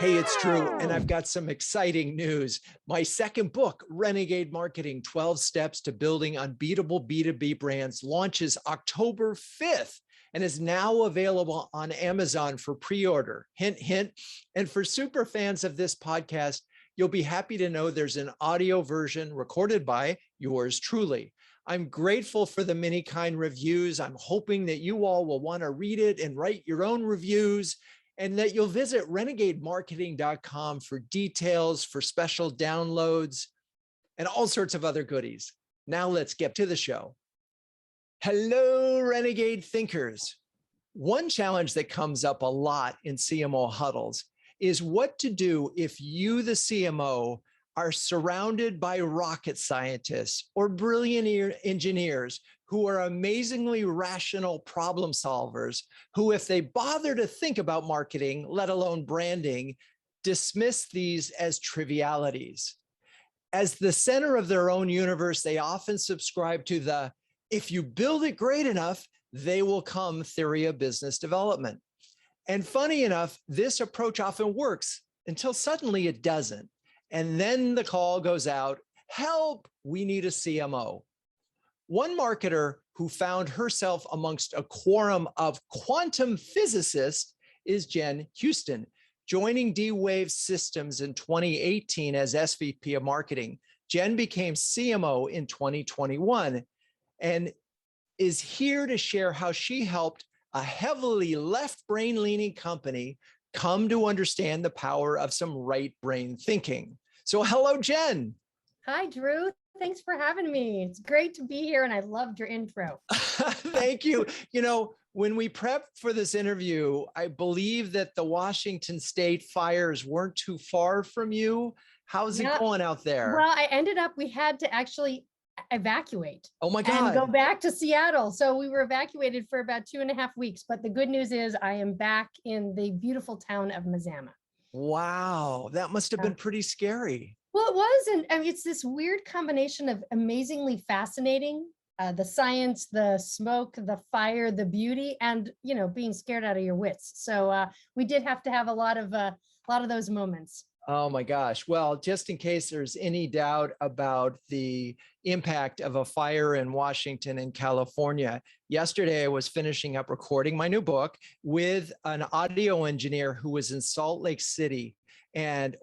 Hey, it's Drew, and I've got some exciting news. My second book, Renegade Marketing, 12 Steps to Building Unbeatable B2B Brands, launches October 5th and is now available on Amazon for pre-order. Hint, hint. And for super fans of this podcast, you'll be happy to know there's an audio version recorded by yours truly. I'm grateful for the many kind reviews. I'm hoping that you all will want to read it and write your own reviews, and that you'll visit renegademarketing.com for details, for special downloads, and all sorts of other goodies. Now let's get to the show. Hello, Renegade Thinkers. One challenge that comes up a lot in CMO huddles is what to do if you, the CMO, are surrounded by rocket scientists or brilliant engineers who are amazingly rational problem solvers, who, if they bother to think about marketing, let alone branding, dismiss these as trivialities. As the center of their own universe, they often subscribe to the, if you build it great enough, they will come theory of business development. And funny enough, this approach often works until suddenly it doesn't. And then the call goes out, help, we need a CMO. One marketer who found herself amongst a quorum of quantum physicists is Jen Houston, joining D-Wave Systems in 2018 as SVP of Marketing. Jen became CMO in 2021 and is here to share how she helped a heavily left brain leaning company come to understand the power of some right brain thinking. So hello, Jen. Hi, Drew. Thanks for having me. It's great to be here, and I loved your intro. Thank you. You know, when we prepped for this interview, I believe that the Washington State fires weren't too far from you. How's it going out there? Well, we had to actually evacuate. Oh my God. And go back to Seattle. So we were evacuated for about 2.5 weeks. But the good news is I am back in the beautiful town of Mazama. Wow, that must have been pretty scary. Well, it was. And I mean, it's this weird combination of amazingly fascinating, the science, the smoke, the fire, the beauty, and, you know, being scared out of your wits. So we did have to have a lot of those moments. Oh my gosh. Well, just in case there's any doubt about the impact of a fire in Washington and California, yesterday I was finishing up recording my new book with an audio engineer who was in Salt Lake City in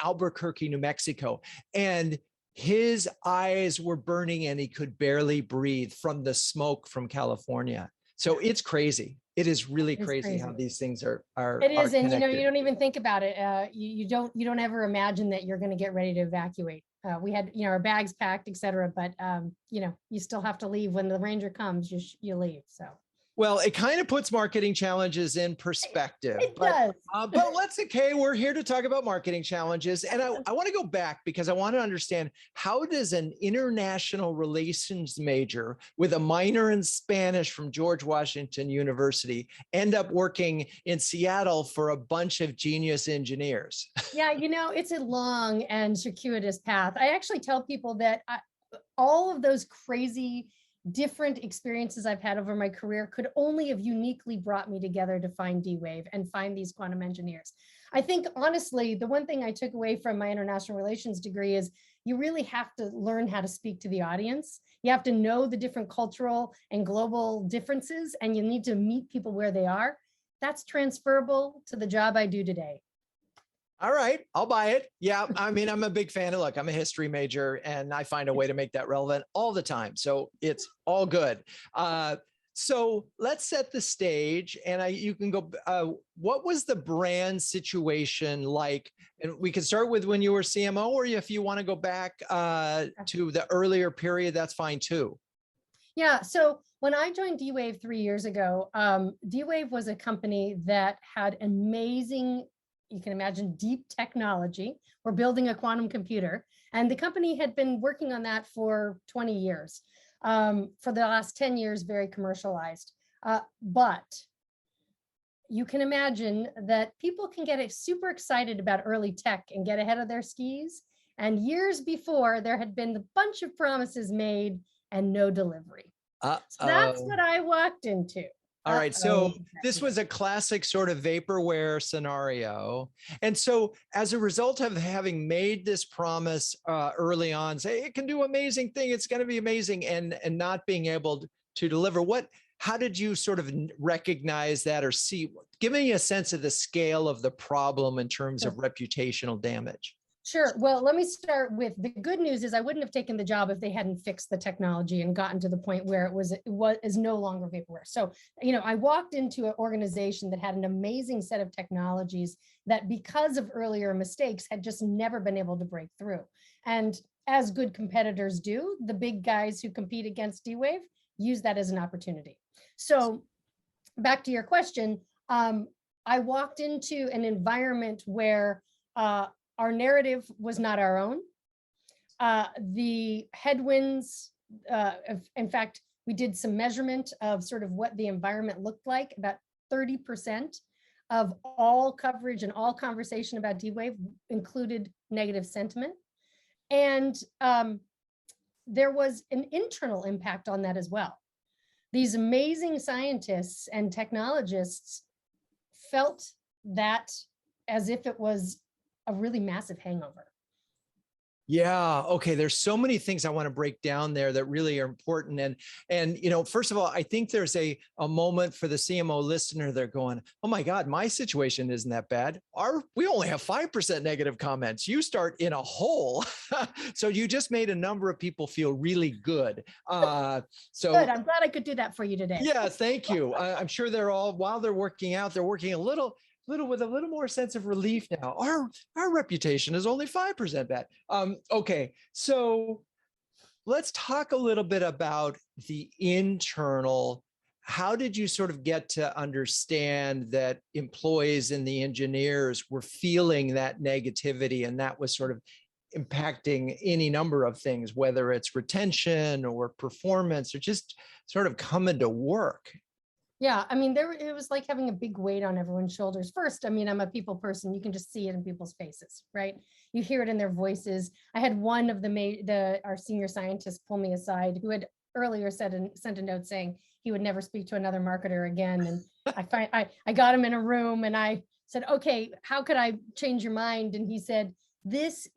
Albuquerque, New Mexico. And his eyes were burning and he could barely breathe from the smoke from California. So it's crazy. It is really crazy how these things are. It is, and you know, you don't even think about it. You don't ever imagine that you're going to get ready to evacuate. We had, you know, our bags packed, et cetera, but you know, you still have to leave when the ranger comes. You leave. So. Well, it kind of puts marketing challenges in perspective. It does. But we're here to talk about marketing challenges. And I want to go back because I want to understand, how does an international relations major with a minor in Spanish from George Washington University end up working in Seattle for a bunch of genius engineers? Yeah, you know, it's a long and circuitous path. I actually tell people that all of those crazy different experiences I've had over my career could only have uniquely brought me together to find D-Wave and find these quantum engineers. I think, honestly, the one thing I took away from my international relations degree is you really have to learn how to speak to the audience. You have to know the different cultural and global differences, and you need to meet people where they are. That's transferable to the job I do today. All right, I'll buy it. Yeah, I mean, I'm a big fan of, look, I'm a history major and I find a way to make that relevant all the time. So it's all good. So let's set the stage, and you can go, what was the brand situation like? And we can start with when you were CMO, or if you want to go back to the earlier period, that's fine too. Yeah, so when I joined D-Wave 3 years ago, D-Wave was a company that had amazing, you can imagine, deep technology. We're building a quantum computer, and the company had been working on that for 20 years. For the last 10 years, very commercialized. But you can imagine that people can get super excited about early tech and get ahead of their skis. And years before, there had been a bunch of promises made and no delivery. So that's what I walked into. All right. So this Exactly. was a classic sort of vaporware scenario. And so as a result of having made this promise early on, say it can do amazing thing, it's going to be amazing, and not being able to deliver, how did you sort of recognize that, or see, give me a sense of the scale of the problem in terms of reputational damage? Sure. Well, let me start with the good news is I wouldn't have taken the job if they hadn't fixed the technology and gotten to the point where it is no longer vaporware. So, I walked into an organization that had an amazing set of technologies that, because of earlier mistakes, had just never been able to break through. And as good competitors do, the big guys who compete against D-Wave use that as an opportunity. So back to your question, I walked into an environment where our narrative was not our own. The headwinds, in fact, we did some measurement of sort of what the environment looked like. About 30% of all coverage and all conversation about D-Wave included negative sentiment. And there was an internal impact on that as well. These amazing scientists and technologists felt that as if it was a really massive hangover. Yeah. Okay. There's so many things I want to break down there that really are important. And first of all, I think there's a moment for the CMO listener. They're going, oh my God, my situation isn't that bad. We only have 5% negative comments. You start in a hole. So you just made a number of people feel really good. So good. I'm glad I could do that for you today. Yeah. Thank you. I'm sure they're all, while they're working out, they're working a little with a little more sense of relief now. Our reputation is only 5% bad. Okay, so let's talk a little bit about the internal. How did you sort of get to understand that employees and the engineers were feeling that negativity, and that was sort of impacting any number of things, whether it's retention or performance or just sort of coming to work? Yeah, I mean, it was like having a big weight on everyone's shoulders. First, I mean, I'm a people person. You can just see it in people's faces, right? You hear it in their voices. I had one of our senior scientists pull me aside, who had earlier sent a note saying he would never speak to another marketer again. And I got him in a room and I said, okay, how could I change your mind? And he said, there's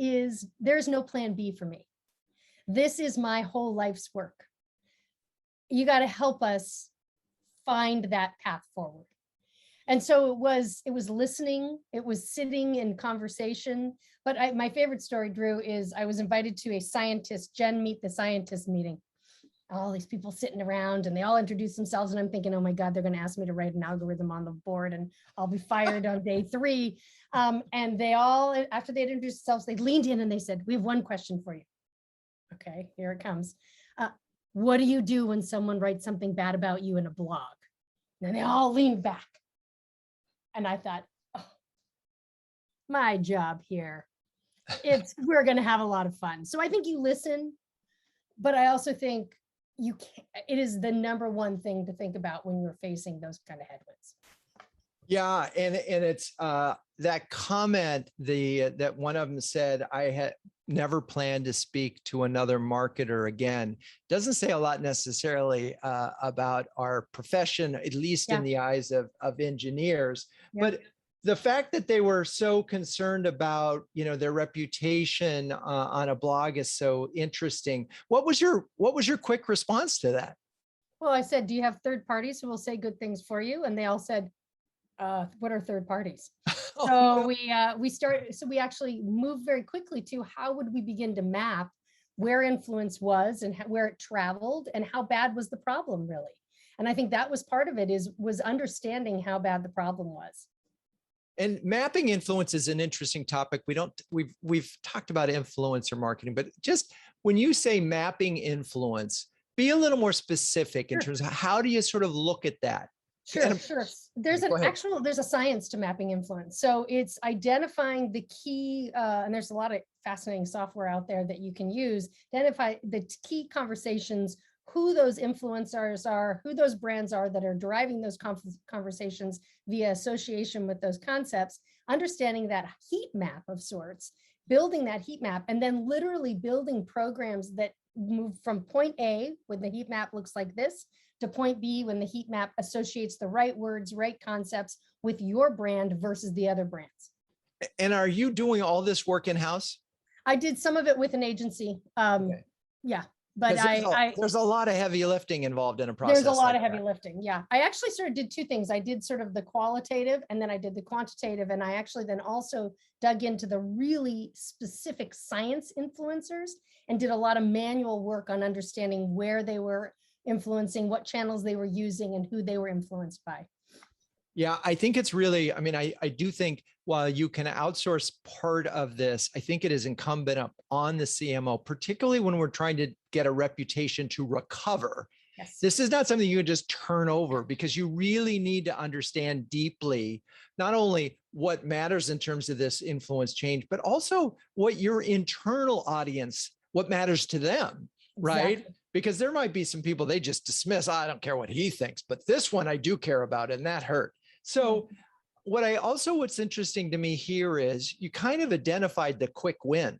no plan B for me. This is my whole life's work. You got to help us find that path forward. And so it was listening, it was sitting in conversation. But my favorite story, Drew, is I was invited to a Jen Meet the Scientist meeting. All these people sitting around and they all introduce themselves. And I'm thinking, oh my God, they're going to ask me to write an algorithm on the board and I'll be fired on day 3. And they all, after they introduced themselves, they leaned in and they said, we have one question for you. Okay, here it comes. What do you do when someone writes something bad about you in a blog? And they all leaned back. And I thought, oh, my job here, we're going to have a lot of fun. So I think you listen, but I also think it is the number one thing to think about when you're facing those kind of headwinds. Yeah, and it's that comment that one of them said, I had never planned to speak to another marketer again, doesn't say a lot necessarily about our profession, at least in the eyes of engineers. But the fact that they were so concerned about their reputation on a blog is so interesting. What was your quick response to that? Well, I said, do you have third parties who will say good things for you? And they all said, what are third parties? So we actually moved very quickly to how would we begin to map where influence was and where it traveled and how bad was the problem really. And I think that was part of it was understanding how bad the problem was. And mapping influence is an interesting topic. We've talked about influencer marketing, but just when you say mapping influence, be a little more specific in terms of how do you sort of look at that? Sure. There's a science to mapping influence. So it's identifying the key, and there's a lot of fascinating software out there that you can use, identify the key conversations, who those influencers are, who those brands are that are driving those conversations via association with those concepts, understanding that heat map of sorts, building that heat map, and then literally building programs that move from point A, when the heat map looks like this, to point B when the heat map associates the right words, right concepts with your brand versus the other brands. And are you doing all this work in-house? I did some of it with an agency. Okay. Yeah, but there's a lot of heavy lifting involved in a process. There's a lot like of heavy that. lifting. Yeah. I actually sort of did two things. I did sort of the qualitative and then I did the quantitative. And I actually then also dug into the really specific science influencers and did a lot of manual work on understanding where they were influencing, what channels they were using, and who they were influenced by. Yeah, I think it's really, I mean, I do think while you can outsource part of this, I think it is incumbent on the CMO, particularly when we're trying to get a reputation to recover. Yes. This is not something you can just turn over, because you really need to understand deeply, not only what matters in terms of this influence change, but also what your internal audience, what matters to them, right? Exactly. Because there might be some people they just dismiss. I don't care what he thinks, but this one I do care about, and that hurt. So what's interesting to me here is you kind of identified the quick win.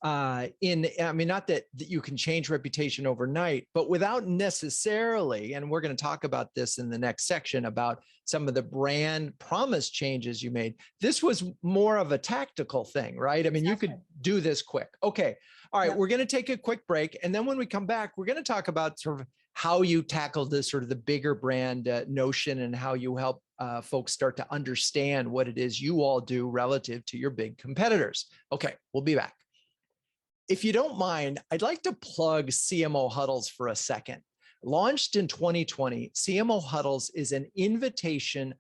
I mean, not that you can change reputation overnight, but without necessarily, and we're going to talk about this in the next section about some of the brand promise changes you made. This was more of a tactical thing, right? I mean, you could do this quick. Okay. All right. Yep. We're going to take a quick break. And then when we come back, we're going to talk about sort of how you tackled this sort of the bigger brand notion and how you help folks start to understand what it is you all do relative to your big competitors. Okay. We'll be back. If you don't mind, I'd like to plug CMO Huddles for a second. Launched in 2020, CMO Huddles is an invitation.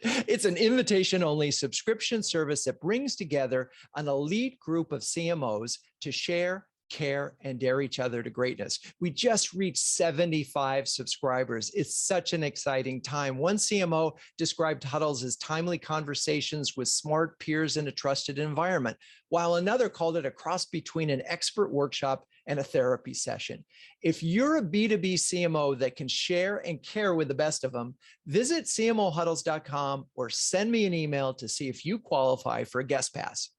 It's an invitation-only subscription service that brings together an elite group of CMOs to share, care, and dare each other to greatness. We just reached 75 subscribers. It's such an exciting time. One CMO described Huddles as timely conversations with smart peers in a trusted environment, while another called it a cross between an expert workshop and a therapy session. If you're a B2B CMO that can share and care with the best of them, visit cmohuddles.com or send me an email to see if you qualify for a guest pass.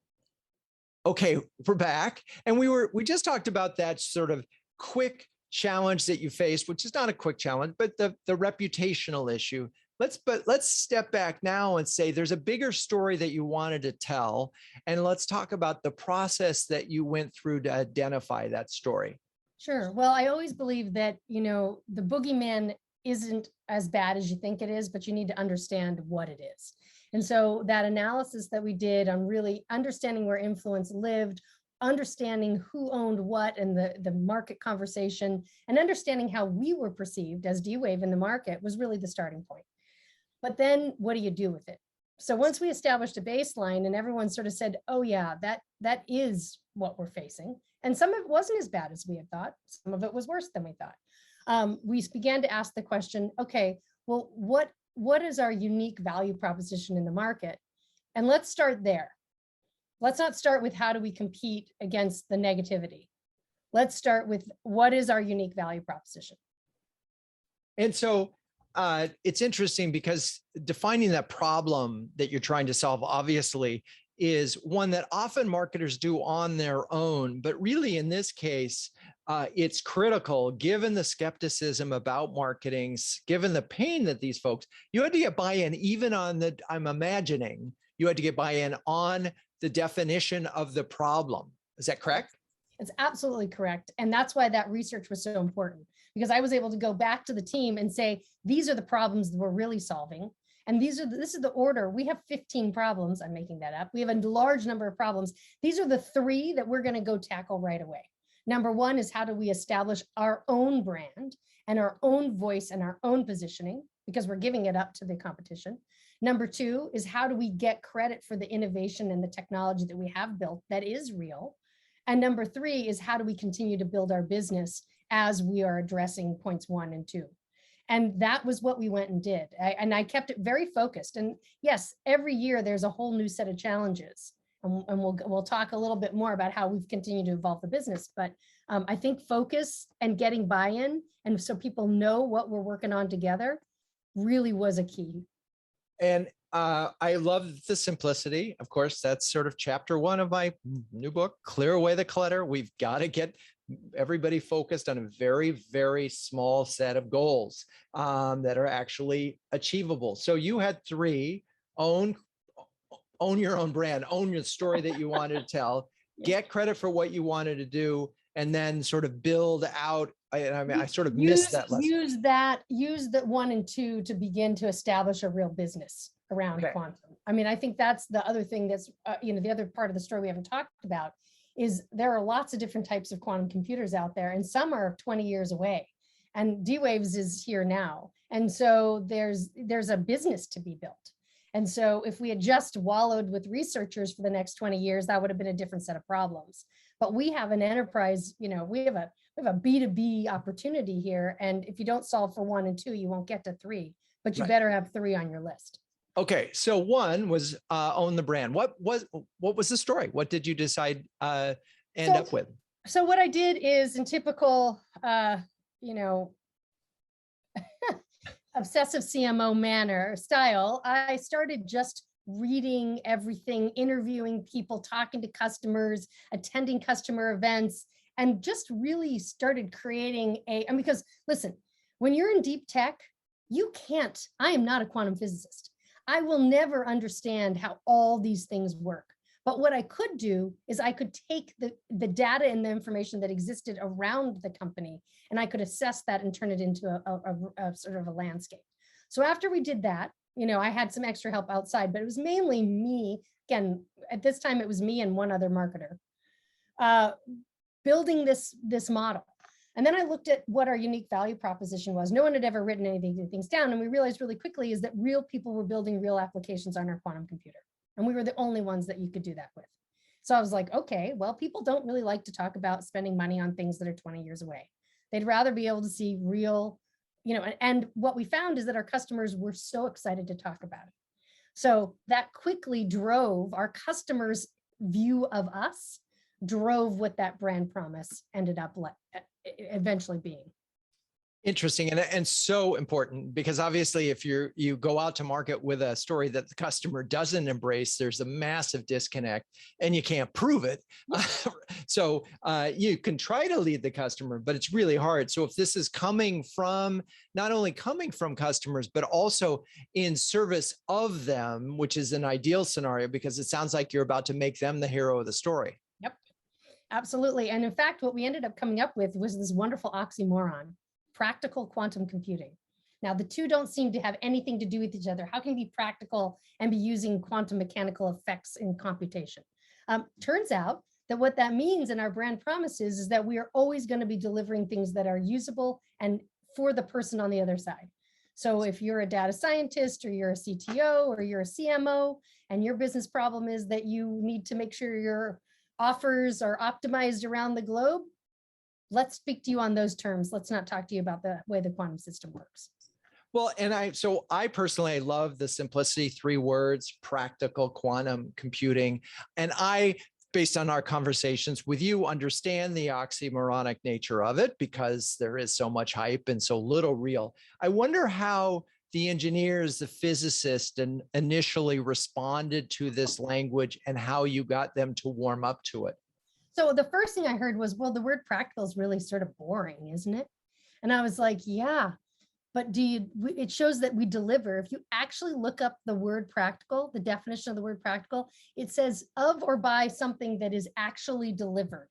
Okay, we're back. And we just talked about that sort of quick challenge that you faced, which is not a quick challenge, but the reputational issue. Let's step back now and say there's a bigger story that you wanted to tell. And let's talk about the process that you went through to identify that story. Sure. Well, I always believe that, the boogeyman isn't as bad as you think it is, but you need to understand what it is. And so that analysis that we did on really understanding where influence lived, understanding who owned what and the market conversation, and understanding how we were perceived as D-Wave in the market was really the starting point. But then what do you do with it? So once we established a baseline and everyone sort of said, oh yeah, that is what we're facing. And some of it wasn't as bad as we had thought. Some of it was worse than we thought. We began to ask the question, okay, well, what is our unique value proposition in the market? And let's start there. Let's not start with how do we compete against the negativity. Let's start with what is our unique value proposition. And so it's interesting because defining that problem that you're trying to solve obviously is one that often marketers do on their own, but really in this case, it's critical given the skepticism about marketing, given the pain that these folks, you had to get buy-in even on I'm imagining, you had to get buy-in on the definition of the problem. Is that correct? It's absolutely correct. And that's why that research was so important, because I was able to go back to the team and say, these are the problems that we're really solving. And this is the order. We have 15 problems. I'm making that up. We have a large number of problems. These are the 3 that we're going to go tackle right away. Number 1 is how do we establish our own brand and our own voice and our own positioning, because we're giving it up to the competition. Number 2 is how do we get credit for the innovation and the technology that we have built that is real. And number 3 is how do we continue to build our business as we are addressing points 1 and 2. And that was what we went and did. I kept it very focused. And yes, every year there's a whole new set of challenges. And we'll talk a little bit more about how we've continued to evolve the business. But I think focus and getting buy-in, and so people know what we're working on together, really was a key. And I love the simplicity. Of course, that's sort of chapter 1 of my new book, Clear Away the Clutter. We've got to get everybody focused on a very, very small set of goals that are actually achievable. So you had three: own your own brand, own your story that you wanted to tell, get credit for what you wanted to do, and then sort of build out. I mean, I sort of missed that lesson. Use the 1 and 2 to begin to establish a real business around quantum. I mean, I think that's the other thing that's, the other part of the story we haven't talked about is there are lots of different types of quantum computers out there, and some are 20 years away, and D-Waves is here now. And so there's a business to be built. And so if we had just wallowed with researchers for the next 20 years, that would have been a different set of problems. But we have an enterprise, we have a B2B opportunity here. And if you don't solve for 1 and 2, you won't get to 3, but you better have 3 on your list. Okay, so 1 was own the brand. What was the story? What did you decide end up with? So what I did is, in typical, obsessive CMO style, I started just reading everything, interviewing people, talking to customers, attending customer events, and just really started creating because listen, when you're in deep tech, I am not a quantum physicist. I will never understand how all these things work. But what I could do is I could take the data and the information that existed around the company, and I could assess that and turn it into a sort of a landscape. So after we did that, I had some extra help outside, but it was mainly me. Again, at this time, it was me and one other marketer building this model. And then I looked at what our unique value proposition was. No one had ever written things down. And we realized really quickly is that real people were building real applications on our quantum computer. And we were the only ones that you could do that with. So I was like, okay, well, people don't really like to talk about spending money on things that are 20 years away. They'd rather be able to see real, and what we found is that our customers were so excited to talk about it. So that quickly drove our customers' view of us, drove what that brand promise ended up eventually being. Interesting and so important, because obviously if you go out to market with a story that the customer doesn't embrace, there's a massive disconnect and you can't prove it. So you can try to lead the customer, but it's really hard. So if this is not only coming from customers, but also in service of them, which is an ideal scenario, because it sounds like you're about to make them the hero of the story. Yep, absolutely. And in fact, what we ended up coming up with was this wonderful oxymoron: practical quantum computing. Now, the two don't seem to have anything to do with each other. How can you be practical and be using quantum mechanical effects in computation? Turns out that what that means in our brand promises is that we are always going to be delivering things that are usable and for the person on the other side. So if you're a data scientist or you're a CTO or you're a CMO and your business problem is that you need to make sure your offers are optimized around the globe, let's speak to you on those terms. Let's not talk to you about the way the quantum system works. Well, and I personally love the simplicity, 3 words: practical quantum computing. And I, based on our conversations with you, understand the oxymoronic nature of it because there is so much hype and so little real. I wonder how the engineers, the physicists, initially responded to this language and how you got them to warm up to it. So the first thing I heard was, well, the word practical is really sort of boring, isn't it? And I was like, yeah, but it shows that we deliver. If you actually look up the word practical, the definition of the word practical, it says of or by something that is actually delivered,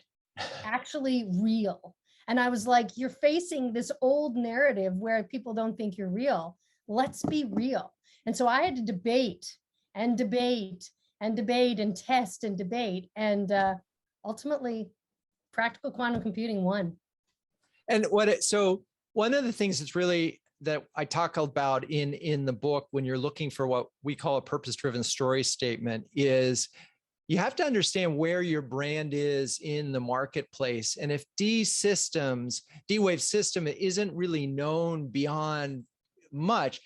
actually real. And I was like, you're facing this old narrative where people don't think you're real. Let's be real. And so I had to debate and debate and debate and test and debate. And ultimately, practical quantum computing won. And so one of the things that I talk about in the book when you're looking for what we call a purpose-driven story statement is you have to understand where your brand is in the marketplace. And if D-Wave system isn't really known beyond much,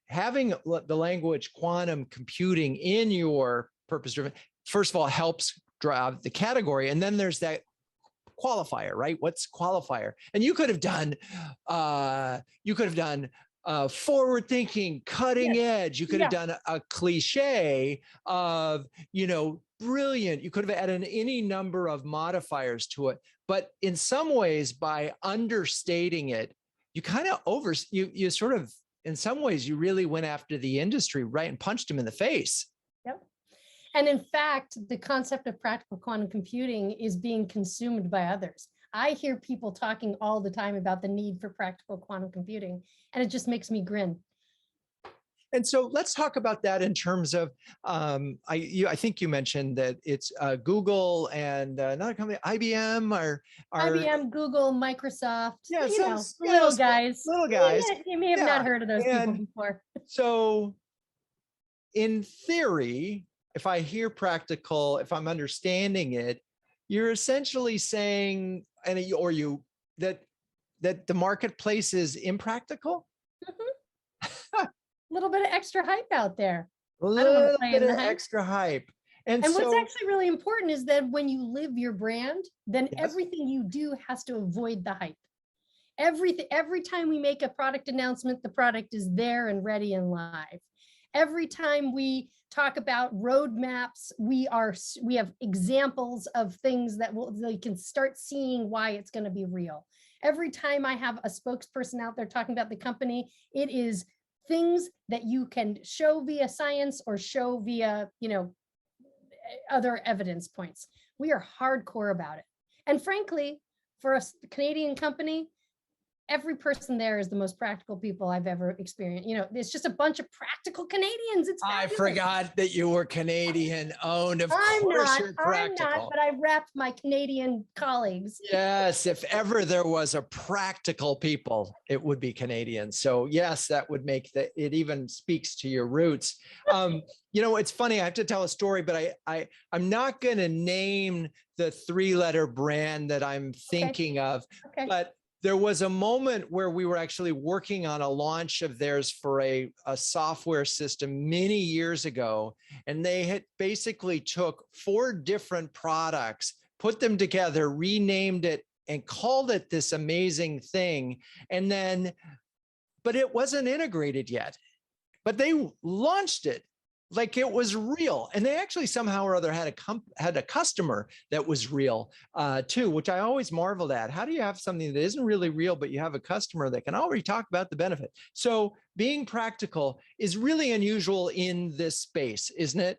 having the language quantum computing in your purpose-driven, first of all, helps drive the category. And then there's that qualifier, right? What's qualifier? And you could have done forward thinking, cutting edge. You could have Yeah. done a cliche of, brilliant. You could have added any number of modifiers to it. But in some ways, by understating it, you kind of you sort of, in some ways, you really went after the industry, right? And punched him in the face. Yep. And in fact, the concept of practical quantum computing is being consumed by others. I hear people talking all the time about the need for practical quantum computing, and it just makes me grin. And so let's talk about that in terms of, I think you mentioned that it's Google and another company, IBM, are IBM, Google, Microsoft, yeah, little guys. little guys. You may have not heard of those people before. So in theory, if I hear practical, if I'm understanding it, you're essentially saying, that the marketplace is impractical. A little bit of extra hype out there. A little bit of extra hype. And so, what's actually really important is that when you live your brand, then everything you do has to avoid the hype. Every time we make a product announcement, the product is there and ready and live. Every time we talk about roadmaps, we have examples of things that they can start seeing why it's going to be real. Every time I have a spokesperson out there talking about the company, it is things that you can show via science or show via, other evidence points. We are hardcore about it. And frankly, for a Canadian company, every person there is the most practical people I've ever experienced. It's just a bunch of practical Canadians. It's I forgot that you were Canadian owned. Of course you're practical. I'm not, but I rep my Canadian colleagues. Yes, if ever there was a practical people, it would be Canadian. So yes, that would make it even speaks to your roots. It's funny, I have to tell a story, but I'm not going to name the 3-letter brand that I'm thinking of, but there was a moment where we were actually working on a launch of theirs for a software system many years ago. And they had basically took 4 different products, put them together, renamed it, and called it this amazing thing. But it wasn't integrated yet. But they launched it like it was real. And they actually somehow or other had a customer that was real too, which I always marveled at. How do you have something that isn't really real, but you have a customer that can already talk about the benefit? So being practical is really unusual in this space, isn't it?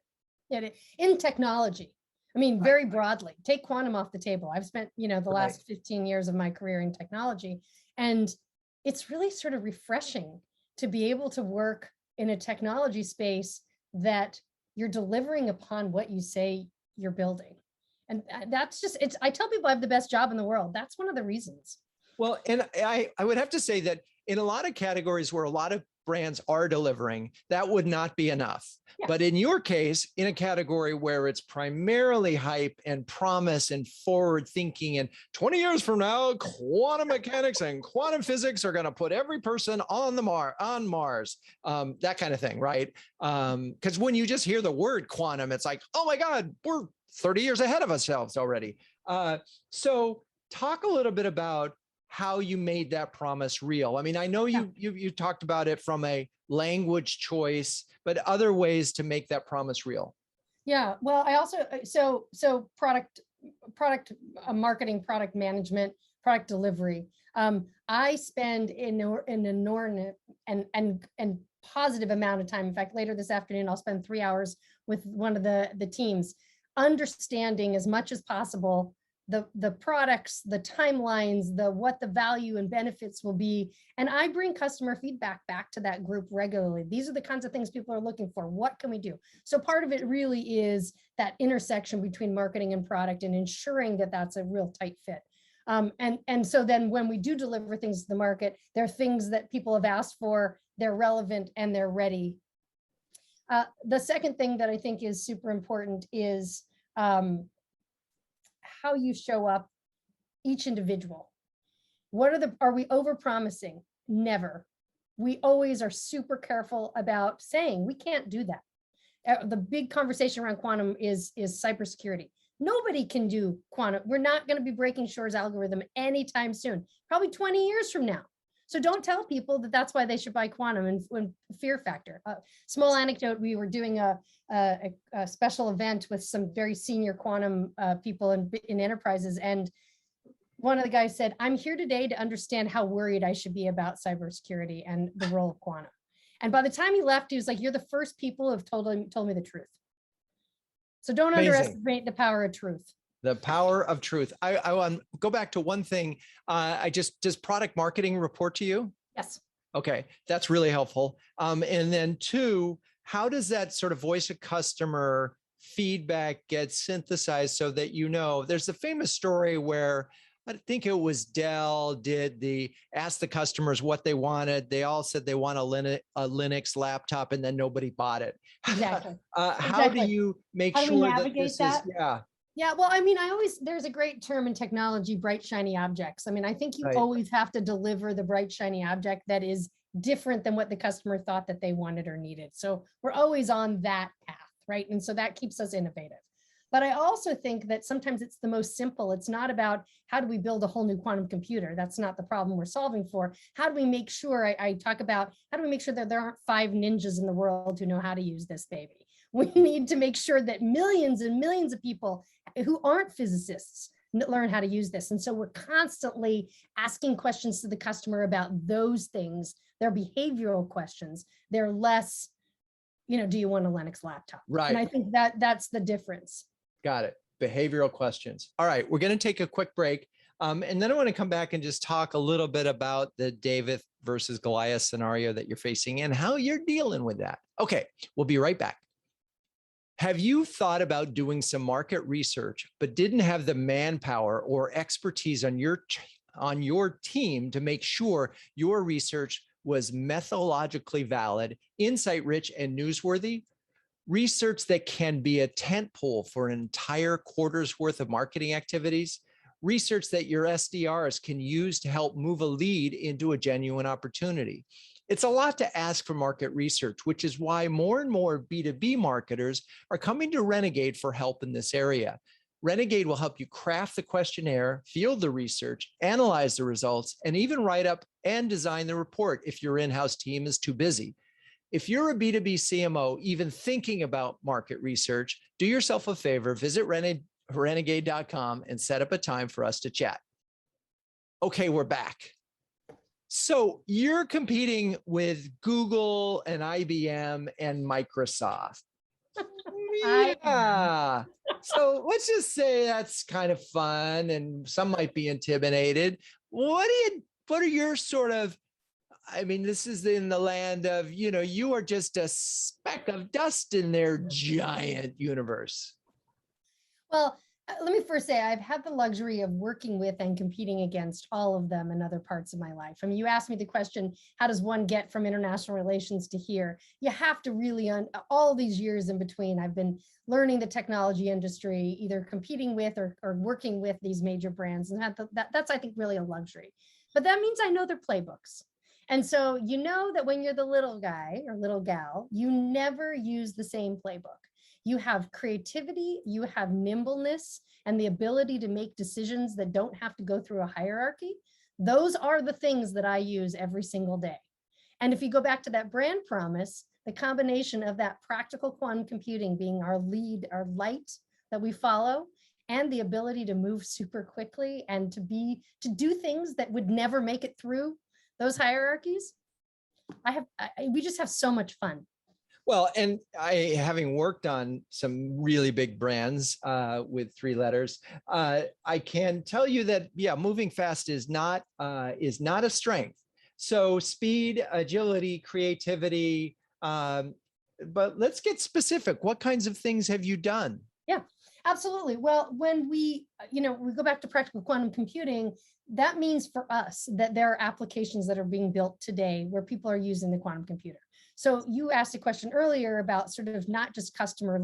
Yeah, in technology. I mean, very broadly, take quantum off the table. I've spent, the last 15 years of my career in technology, and it's really sort of refreshing to be able to work in a technology space that you're delivering upon what you say you're building. And that's just, I tell people I have the best job in the world. That's one of the reasons. Well, and I would have to say that in a lot of categories where a lot of brands are delivering, that would not be enough. Yeah. But in your case, in a category where it's primarily hype and promise and forward thinking, and 20 years from now, quantum mechanics and quantum physics are going to put every person on Mars, that kind of thing, right? Because when you just hear the word quantum, it's like, oh my God, we're 30 years ahead of ourselves already. So talk a little bit about how you made that promise real. I mean, I know you talked about it from a language choice, but other ways to make that promise real. Yeah, well, I also, so product marketing, product management, product delivery. I spend an inordinate and positive amount of time. In fact, later this afternoon, I'll spend 3 hours with one of the teams, understanding as much as possible the products, the timelines, what the value and benefits will be. And I bring customer feedback back to that group regularly. These are the kinds of things people are looking for. What can we do? So part of it really is that intersection between marketing and product and ensuring that that's a real tight fit. And so then when we do deliver things to the market, they're things that people have asked for, they're relevant, and they're ready. The second thing that I think is super important is how you show up, each individual. Are we over promising? Never. We always are super careful about saying we can't do that. The big conversation around quantum is cybersecurity. Nobody can do quantum. We're not going to be breaking Shor's algorithm anytime soon, probably 20 years from now. So don't tell people that that's why they should buy quantum and when fear factor. Small anecdote, we were doing a special event with some very senior quantum people in enterprises. And one of the guys said, I'm here today to understand how worried I should be about cybersecurity and the role of quantum. And by the time he left, he was like, you're the first people who have told me the truth. So don't underestimate the power of truth. The power of truth. I want to go back to one thing. Does product marketing report to you? Yes. Okay, that's really helpful. And then two, how does that sort of voice of customer feedback get synthesized so that there's a famous story where I think it was Dell asked the customers what they wanted. They all said they want a Linux laptop and then nobody bought it. Exactly. How do you make sure that this is, Yeah, well, I mean, there's a great term in technology, bright, shiny objects. I mean, I think you always have to deliver the bright, shiny object that is different than what the customer thought that they wanted or needed. So we're always on that path, right? And so that keeps us innovative. But I also think that sometimes it's the most simple. It's not about how do we build a whole new quantum computer? That's not the problem we're solving for. How do we make sure, I talk about, how do we make sure that there aren't 5 ninjas in the world who know how to use this baby? We need to make sure that millions and millions of people who aren't physicists learn how to use this. And so we're constantly asking questions to the customer about those things. They're behavioral questions. They're less, do you want a Linux laptop? Right. And I think that's the difference. Got it. Behavioral questions. All right, we're going to take a quick break. And then I want to come back and just talk a little bit about the David versus Goliath scenario that you're facing and how you're dealing with that. Okay, we'll be right back. Have you thought about doing some market research, but didn't have the manpower or expertise on your team to make sure your research was methodologically valid, insight-rich, and newsworthy? Research that can be a tentpole for an entire quarter's worth of marketing activities, research that your SDRs can use to help move a lead into a genuine opportunity. It's a lot to ask for market research, which is why more and more B2B marketers are coming to Renegade for help in this area. Renegade will help you craft the questionnaire, field the research, analyze the results, and even write up and design the report if your in-house team is too busy. If you're a B2B CMO, even thinking about market research, do yourself a favor, visit renegade.com and set up a time for us to chat. Okay, we're back. So you're competing with Google and IBM and Microsoft. Yeah. So let's just say that's kind of fun and some might be intimidated. What are your sort of, I mean, this is in the land of, you are just a speck of dust in their giant universe. Well, let me first say I've had the luxury of working with and competing against all of them in other parts of my life. I mean, you asked me the question, how does one get from international relations to here? You have to really, all these years in between, I've been learning the technology industry, either competing with or working with these major brands. And that's, I think, really a luxury. But that means I know their playbooks. And so you know that when you're the little guy or little gal, you never use the same playbook. You have creativity, you have nimbleness, and the ability to make decisions that don't have to go through a hierarchy. Those are the things that I use every single day. And if you go back to that brand promise, the combination of that practical quantum computing being our lead, our light that we follow, and the ability to move super quickly and to do things that would never make it through those hierarchies, we just have so much fun. Well, and having worked on some really big brands with 3 letters, I can tell you that, moving fast is not a strength. So speed, agility, creativity, but let's get specific. What kinds of things have you done? Yeah, absolutely. Well, when we go back to practical quantum computing, that means for us that there are applications that are being built today where people are using the quantum computer. So you asked a question earlier about sort of not just customer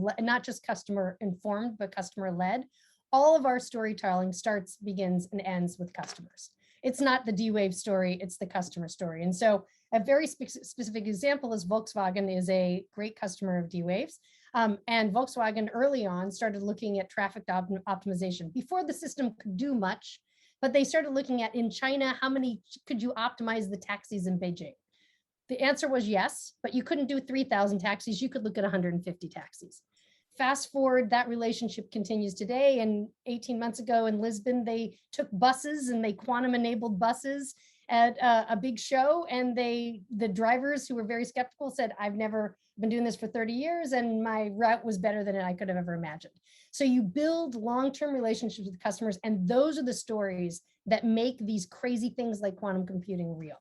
informed, but customer led. All of our storytelling starts, begins, and ends with customers. It's not the D-Wave story, it's the customer story. And so a very specific example is Volkswagen is a great customer of D-Waves. And Volkswagen early on started looking at traffic optimization. Before the system could do much, but they started looking at, in China, how many could you optimize the taxis in Beijing? The answer was yes, but you couldn't do 3,000 taxis. You could look at 150 taxis. Fast forward, that relationship continues today. And 18 months ago in Lisbon, they took buses and they quantum enabled buses at a big show. And the drivers who were very skeptical said, I've never been doing this for 30 years and my route was better than I could have ever imagined. So you build long-term relationships with customers, and those are the stories that make these crazy things like quantum computing real.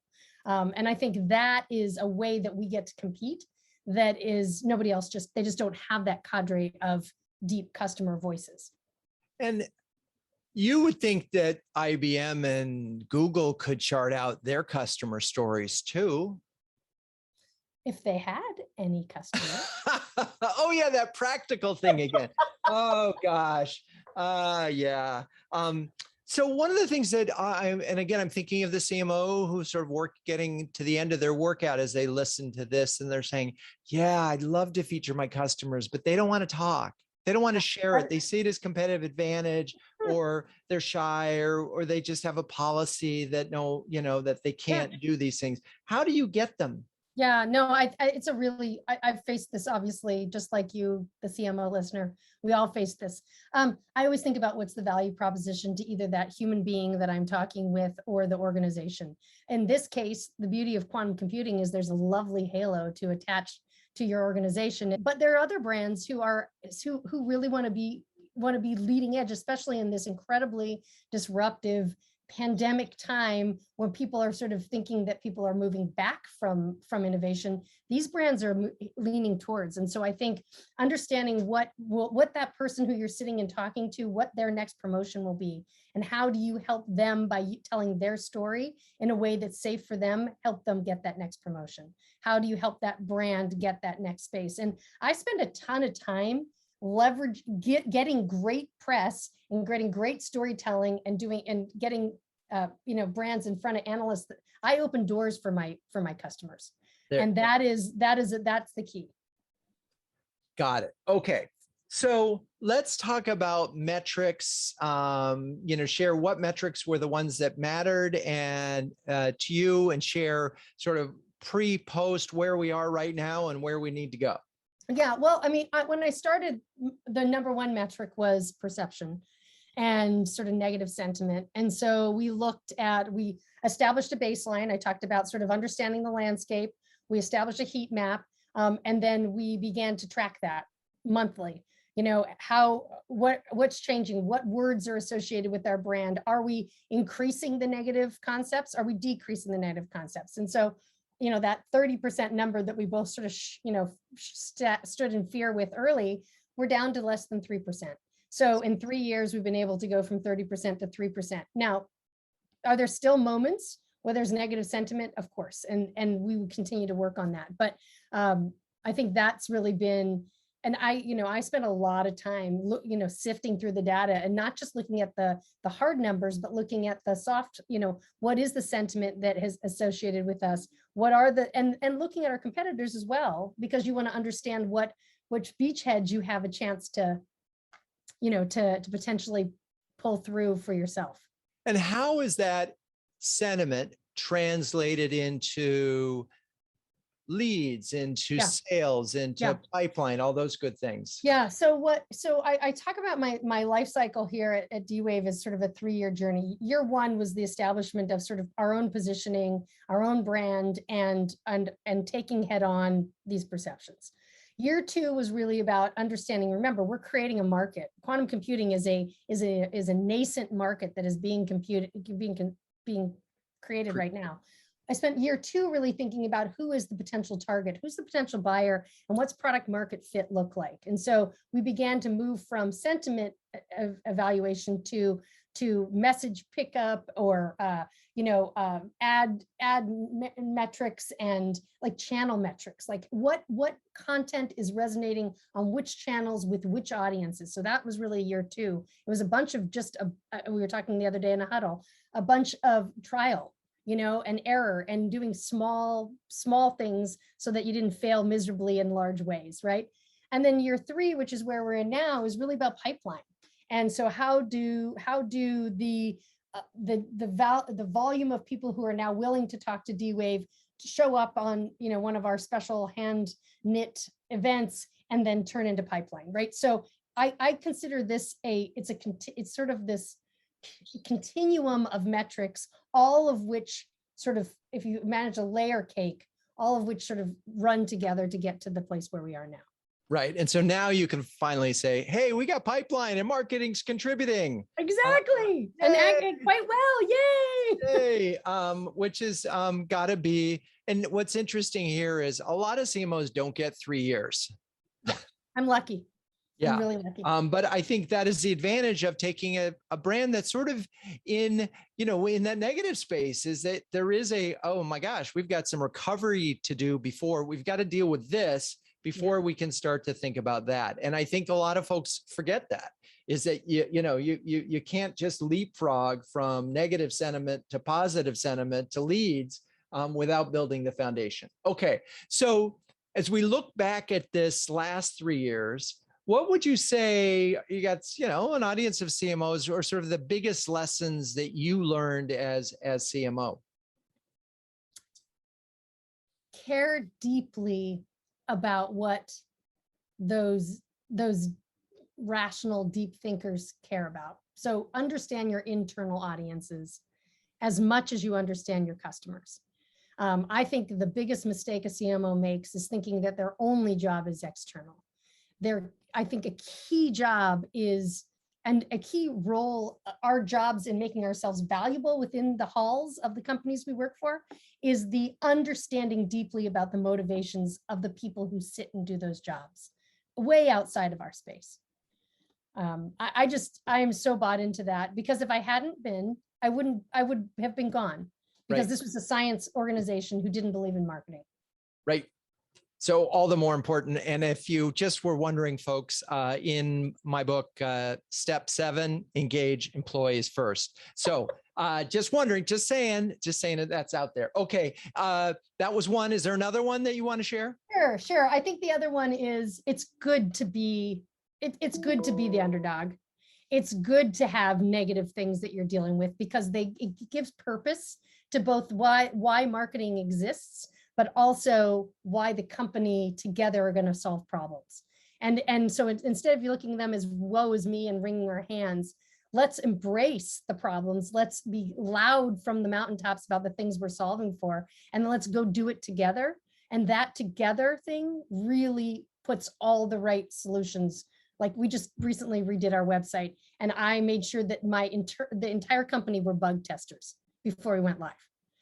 And I think that is a way that we get to compete that is nobody else, they just don't have that cadre of deep customer voices. And you would think that IBM and Google could chart out their customer stories too. If they had any customers. Oh yeah, that practical thing again. Oh gosh. Yeah. So one of the things that and again, I'm thinking of the CMO who sort of getting to the end of their workout as they listen to this and they're saying, yeah, I'd love to feature my customers, but they don't want to talk. They don't want to share it. They see it as competitive advantage, or they're shy, or they just have a policy that that they can't do these things. How do you get them? Yeah, no, it's a really, I've faced this, obviously, just like you, the CMO listener, we all face this. I always think about what's the value proposition to either that human being that I'm talking with or the organization. In this case, the beauty of quantum computing is there's a lovely halo to attach to your organization. But there are other brands who really want to be leading edge, especially in this incredibly disruptive pandemic time when people are sort of thinking that people are moving back from innovation. These brands are leaning towards. And so I think understanding what that person who you're sitting and talking to, what their next promotion will be, and how do you help them by telling their story in a way that's safe for them, help them get that next promotion. How do you help that brand get that next space? And I spend a ton of time getting great press and getting great storytelling and getting brands in front of analysts. I open doors for my customers, and that's the key. Got it. Okay, so let's talk about metrics. Share what metrics were the ones that mattered and to you, and share sort of pre-post where we are right now and where we need to go. Yeah, well, I mean, when I started, the number one metric was perception and sort of negative sentiment. And so we established a baseline. I talked about sort of understanding the landscape. We established a heat map, and then we began to track that monthly. What's changing? What words are associated with our brand? Are we increasing the negative concepts? Are we decreasing the negative concepts? And so that 30% number that we both sort of, stood in fear with early, we're down to less than 3%. So in 3 years, we've been able to go from 30% to 3%. Now, are there still moments where there's negative sentiment? Of course, and we will continue to work on that. But I think that's really been, and I spent a lot of time, sifting through the data and not just looking at the hard numbers, but looking at the soft, what is the sentiment that is associated with us? What are and looking at our competitors as well, because you want to understand which beachheads you have a chance to potentially pull through for yourself. And how is that sentiment translated into leads, into sales, into pipeline, all those good things? Yeah. So I talk about my life cycle here at D-Wave as sort of a 3-year journey. Year one was the establishment of sort of our own positioning, our own brand, and taking head on these perceptions. Year two was really about understanding. Remember, we're creating a market. Quantum computing is a nascent market that is being created right now. I spent year two really thinking about who is the potential target, who's the potential buyer, and what's product market fit look like. And so we began to move from sentiment evaluation to message pickup, or ad metrics, and like channel metrics, like what content is resonating on which channels with which audiences. So that was really year two. It was a bunch of we were talking the other day in a huddle, a bunch of trial, and error, and doing small things so that you didn't fail miserably in large ways, right? And then year three, which is where we're in now, is really about pipeline. And so how do the the volume of people who are now willing to talk to D-Wave, to show up on, one of our special hand knit events and then turn into pipeline, right? So I consider this it's sort of this continuum of metrics, all of which sort of, if you manage a layer cake, all of which sort of run together to get to the place where we are now. Right. And so now you can finally say, hey, we got pipeline and marketing's contributing. Exactly. And acting quite well. Yay. Yay. Which is gotta be. And what's interesting here is a lot of CMOs don't get 3 years. I'm lucky. Yeah. I'm really lucky. But I think that is the advantage of taking a brand that's sort of in that negative space, is that there is oh my gosh, we've got some recovery to do before we've got to deal with this before we can start to think about that. And I think a lot of folks forget that, is that you can't just leapfrog from negative sentiment to positive sentiment to leads without building the foundation. Okay. So as we look back at this last 3 years, what would you say you got, an audience of CMOs, or sort of the biggest lessons that you learned as CMO? Care deeply about what those rational deep thinkers care about. So understand your internal audiences as much as you understand your customers. I think the biggest mistake a CMO makes is thinking that their only job is external. I think a key job is, and a key role, our jobs in making ourselves valuable within the halls of the companies we work for, is the understanding deeply about the motivations of the people who sit and do those jobs, way outside of our space. I am so bought into that, because if I hadn't been, I would have been gone, because this was a science organization who didn't believe in marketing. Right. So all the more important. And if you just were wondering, folks, in my book, step 7, engage employees first. So just wondering, just saying that that's out there. Okay. That was one. Is there another one that you want to share? Sure. I think the other one is, it's good to be the underdog. It's good to have negative things that you're dealing with, because it gives purpose to both why marketing exists, but also why the company together are going to solve problems. And so instead of looking at them as woe is me and wringing our hands, let's embrace the problems. Let's be loud from the mountaintops about the things we're solving for, and let's go do it together. And that together thing really puts all the right solutions. Like, we just recently redid our website, and I made sure that the entire company were bug testers before we went live.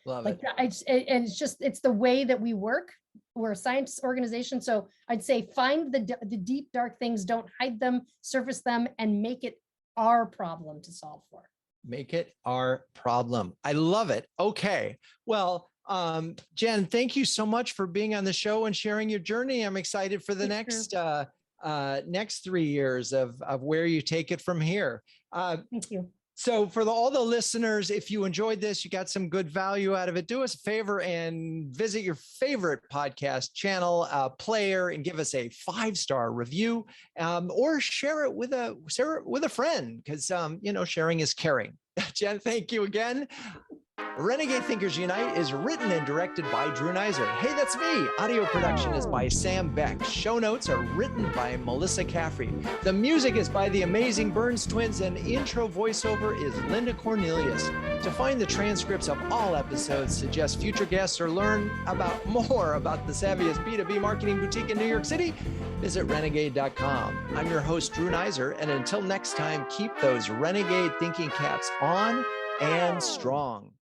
Love it. It's the way that we work. We're a science organization. So I'd say find the deep, dark things, don't hide them, surface them, and make it our problem to solve for. Make it our problem. I love it. Okay. Well, Jen, thank you so much for being on the show and sharing your journey. I'm excited for the next 3 years of where you take it from here. Thank you. So for all the listeners, if you enjoyed this, you got some good value out of it, do us a favor and visit your favorite podcast channel player and give us a 5-star review, or share it with a friend, because sharing is caring. Jen, thank you again. Renegade Thinkers Unite is written and directed by Drew Neiser. Hey, that's me. Audio production is by Sam Beck. Show notes are written by Melissa Caffrey. The music is by the amazing Burns Twins, and intro voiceover is Linda Cornelius. To find the transcripts of all episodes, suggest future guests, or learn more about the savviest B2B marketing boutique in New York City, visit renegade.com. I'm your host, Drew Neiser, and until next time, keep those renegade thinking caps on and strong.